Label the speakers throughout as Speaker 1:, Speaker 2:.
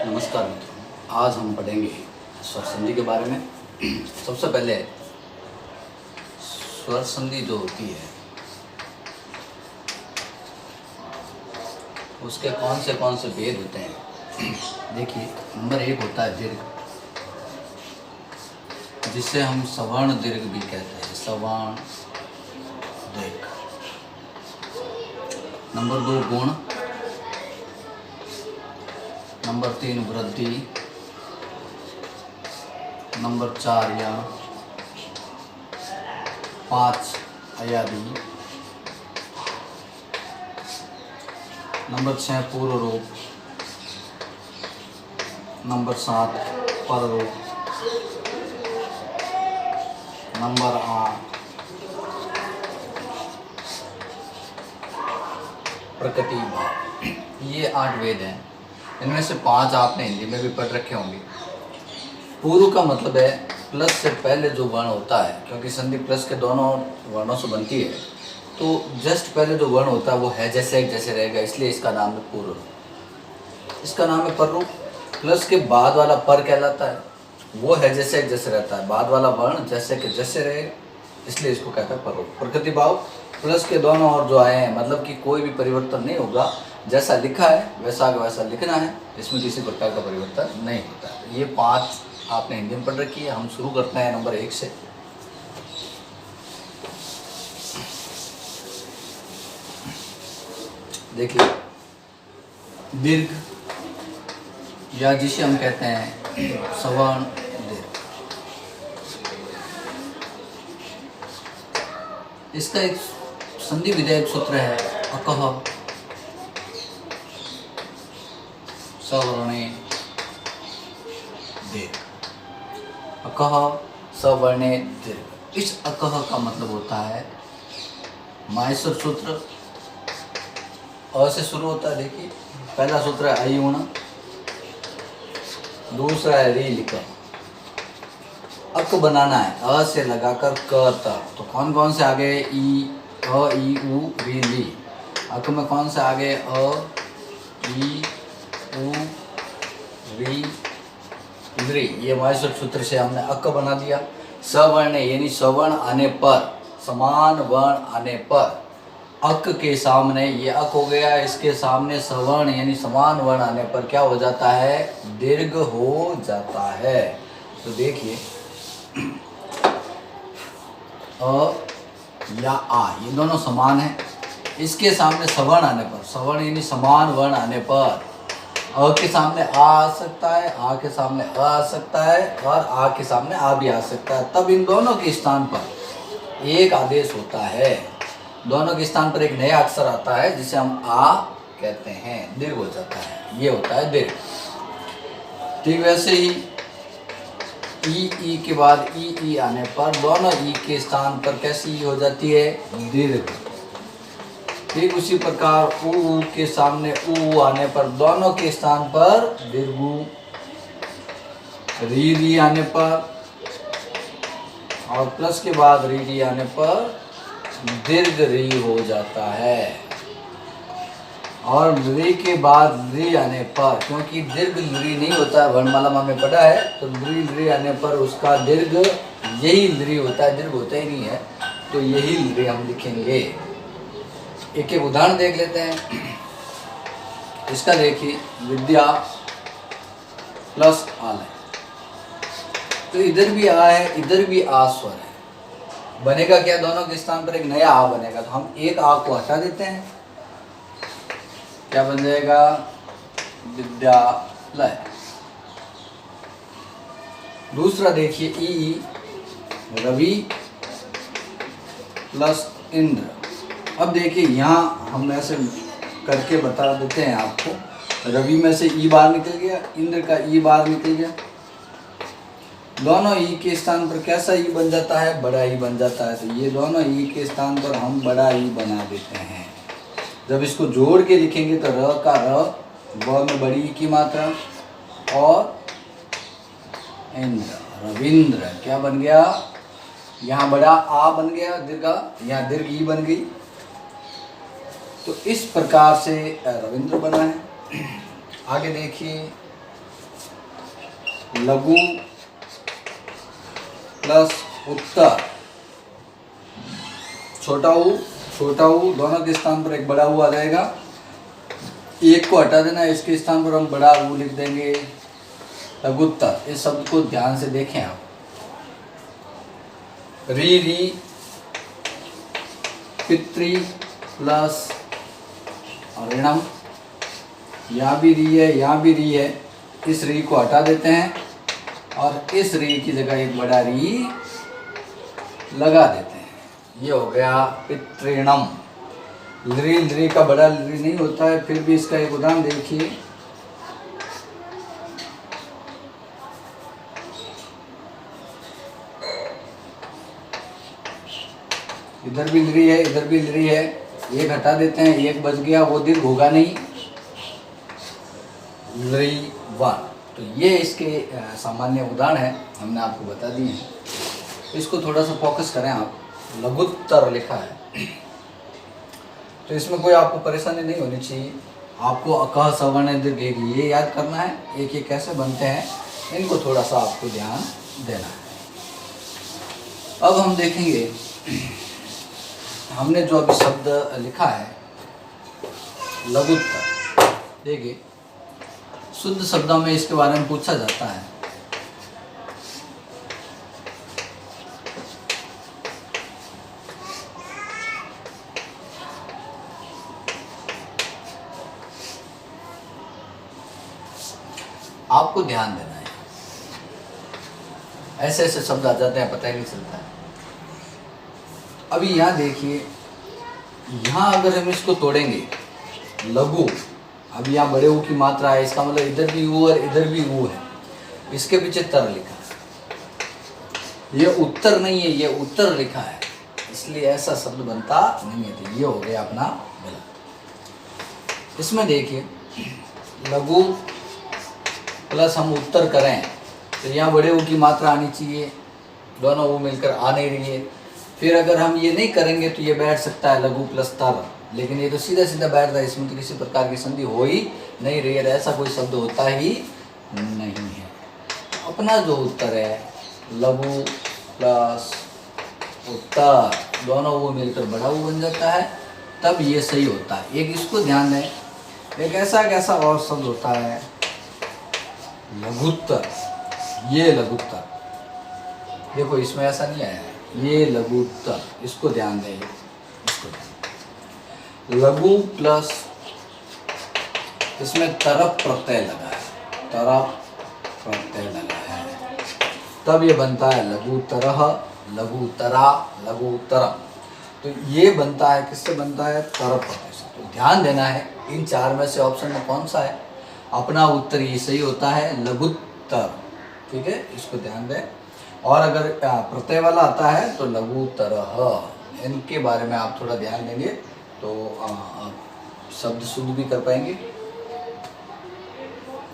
Speaker 1: नमस्कार मित्रों, आज हम पढ़ेंगे स्वर संधि के बारे में। सबसे पहले स्वर संधि जो होती है उसके कौन से भेद होते हैं। देखिए, नंबर 1 होता है दीर्घ, जिसे हम सवर्ण दीर्घ भी कहते हैं, सवर्ण दीर्घ। नंबर 2 गुण, नंबर 3 वृद्धि, नंबर 4 या 5 अयादी, नंबर 6 पूर्व रूप, नंबर 7 पर रूप, नंबर 8 प्रकृति भाव। ये 8 वेद हैं। इनमें से 5 आपने हिंदी में भी पढ़ रखे होंगे। पूर्व का मतलब है प्लस से पहले जो वर्ण होता है, क्योंकि संधि प्लस के दोनों वर्णों से बनती है, तो जस्ट पहले जो वर्ण होता है वो है जैसे एक जैसे रहेगा, इसलिए इसका नाम है पूर्व रूप। इसका नाम है पर रूप। प्लस के बाद वाला पर कहलाता है, वो है जैसे एक जैसे रहता है, बाद वाला वर्ण जैसे के जैसे रहेगा, इसलिए इसको कहता है पर रूप। प्रकृति भाव, प्लस के दोनों और जो आए हैं, मतलब कि कोई भी परिवर्तन नहीं होगा, जैसा लिखा है वैसा का वैसा लिखना है, इसमें किसी प्रकार का परिवर्तन नहीं होता है। ये 5 आपने हिंदी में पढ़ रखी है। हम शुरू करते हैं नंबर 1 से। देखिए, दीर्घ या जिसे हम कहते हैं सवर्ण दीर्घ, इसका एक संधि विधायक सूत्र है अकह सवर्णे दीर्घ। अकह सवर्णे दीर्घ। इस अकह का मतलब होता है माहेश्वर सूत्र। अ से शुरू होता है। देखिए, पहला सूत्र है अयुण, दूसरा है री लिखा। अक बनाना है अ से लगाकर क तक। तो कौन कौन से आगे? ई, अ, ई, उ, री, ली। अक में कौन से आगे? अ, ई, उ, री, ली। ये माहेश्वर सूत्र से हमने अक बना दिया। सवर्ण यानी सवर्ण आने पर, समान वर्ण आने पर, अक के सामने ये अक हो गया, इसके सामने सवर्ण यानी समान वर्ण आने पर क्या हो जाता है? दीर्घ हो जाता है। तो देखिए, अ या आ ये दोनों समान है। इसके सामने सवर्ण आने पर, सवर्ण यानी समान वर्ण आने पर, अ के सामने आ सकता है, आ के सामने आ सकता है, और आ के सामने आ भी आ सकता है। तब इन दोनों के स्थान पर एक आदेश होता है। दोनों के स्थान पर एक नया अक्षर आता है जिसे हम आ कहते हैं, दीर्घ हो जाता है। ये होता है दीर्घ। ठीक वैसे ही ई के बाद ई आने पर दोनों ई के स्थान पर कैसी ई हो जाती है? दीर्घ। ठीक उसी प्रकार उ के सामने उ आने पर दोनों के स्थान पर दीर्घ। री आने पर और प्लस के बाद री आने पर दीर्घ री हो जाता है। और री के बाद री आने पर, क्योंकि दीर्घ री नहीं होता है, वर्णमाला में हमें पढ़ा है, तो री आने पर उसका दीर्घ यही री होता है, दीर्घ होता ही नहीं है, तो यही री हम लिखेंगे। एक एक उदाहरण देख लेते हैं। इसका देखिए, विद्या प्लस आलय, तो इधर भी आ है, इधर भी आ स्वर है। बनेगा क्या? दोनों के स्थान पर एक नया आ बनेगा। तो हम एक आ को हटा देते हैं, क्या बन जाएगा? विद्यालय। दूसरा देखिए, ई रवि प्लस इंद्र। अब देखिए, यहाँ हम ऐसे करके बता देते हैं आपको। रवि में से ई बाहर निकल गया, इंद्र का ई बाहर निकल गया। दोनों ई के स्थान पर कैसा ई बन जाता है? बड़ा ई बन जाता है। तो ये दोनों ई के स्थान पर हम बड़ा ई बना देते हैं। जब इसको जोड़ के लिखेंगे तो र का र, व में बड़ी ई की मात्रा, और इंद्र, रविंद्र क्या बन गया? यहाँ बड़ा आ बन गया दीर्घा, यहाँ दीर्घ ई बन गई। तो इस प्रकार से रविंद्र बना है। आगे देखिए, लघु प्लस उत्तर, छोटा ऊ दोनों के स्थान पर एक बड़ा ऊ आ जाएगा, एक को हटा देना, इसके स्थान पर हम बड़ा ऊ लिख देंगे लघुत्तर। इस शब्द को ध्यान से देखें आप। री पितृ प्लस ऋणम, यहाँ भी री है, यहाँ भी री है, इस री को हटा देते हैं और इस री की जगह एक बड़ा री लगा देते हैं। ये हो गया पितृणम। ली का बड़ा ली नहीं होता है, फिर भी इसका एक उदाहरण देखिए। इधर भी ली है, इधर भी ली है, एक हटा देते हैं, एक बच गया, वो दीर्घ होगा नहीं, ली वन। तो ये इसके सामान्य उदाहरण है, हमने आपको बता दिए हैं। इसको थोड़ा सा फोकस करें आप। लघुत्तर लिखा है तो इसमें कोई आपको परेशानी नहीं होनी चाहिए। आपको अकह सवर्ण दीर्घ ये याद करना है, एक एक कैसे बनते हैं, इनको थोड़ा सा आपको ध्यान देना है। अब हम देखेंगे, हमने जो अभी शब्द लिखा है लघुत्तर, देखिए शुद्ध शब्दों में इसके बारे में पूछा जाता है। आपको ध्यान देना है, ऐसे ऐसे शब्द आ जाते हैं, पता ही नहीं चलता है। अभी यहाँ देखिए, यहाँ अगर हम इसको तोड़ेंगे लघु, अब यहाँ बड़े ऊ की मात्रा है, इसका मतलब इधर भी ऊ और इधर भी ऊ है, इसके पीछे तर लिखा है। ये उत्तर नहीं है, ये उत्तर लिखा है, इसलिए ऐसा शब्द बनता नहीं है। तो ये हो गया अपना गलत। इसमें देखिए लघु प्लस हम उत्तर करें तो यहाँ बड़े ऊ की मात्रा आनी चाहिए, दोनों ऊ मिलकर आ नहीं रही है। फिर अगर हम ये नहीं करेंगे तो ये बैठ सकता है लघु प्लस तर, लेकिन ये तो सीधा सीधा बैठ रहा है, इसमें तो किसी प्रकार की संधि हो ही नहीं रही है, ऐसा कोई शब्द होता ही नहीं है। अपना जो उत्तर है लघु प्लस उत्तर, दोनों वो मिलकर बड़ा ऊ बन जाता है, तब ये सही होता है। एक इसको ध्यान दें, एक ऐसा और शब्द होता है लघुत्तर, ये लघुत्तर, देखो इसमें ऐसा नहीं आया है, ये लघुत्तर, इसको ध्यान दें, इसको लघु प्लस इसमें तरफ प्रत्यय लगा है, तरफ प्रत्यय लगा है, तब ये बनता है लघु तरह, लघु तरा, लघु तरम। तो ये बनता है, किससे बनता है, तरफ प्रत्यय से। तो ध्यान देना है, इन चार में से ऑप्शन में कौन सा है, अपना उत्तर ये सही होता है लघुत्तर। ठीक है, इसको ध्यान दें। और अगर प्रत्यय वाला आता है तो लघु तरह, इनके बारे में आप थोड़ा ध्यान देंगे तो आप शब्द शुद्ध भी कर पाएंगे।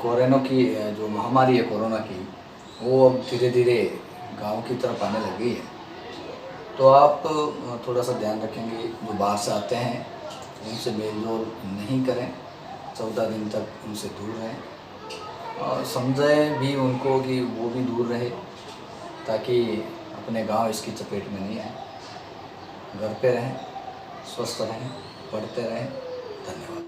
Speaker 1: कोरोना की जो महामारी है कोरोना की, वो अब धीरे धीरे गांव की तरफ आने लगी है, तो आप थोड़ा सा ध्यान रखेंगे। जो बाहर से आते हैं उनसे मेल जोल नहीं करें, 14 दिन तक उनसे दूर रहें, और समझाएं भी उनको कि वो भी दूर रहे, ताकि अपने गांव इसकी चपेट में नहीं आए। घर पे रहें, स्वस्थ रहें, पढ़ते रहें। धन्यवाद।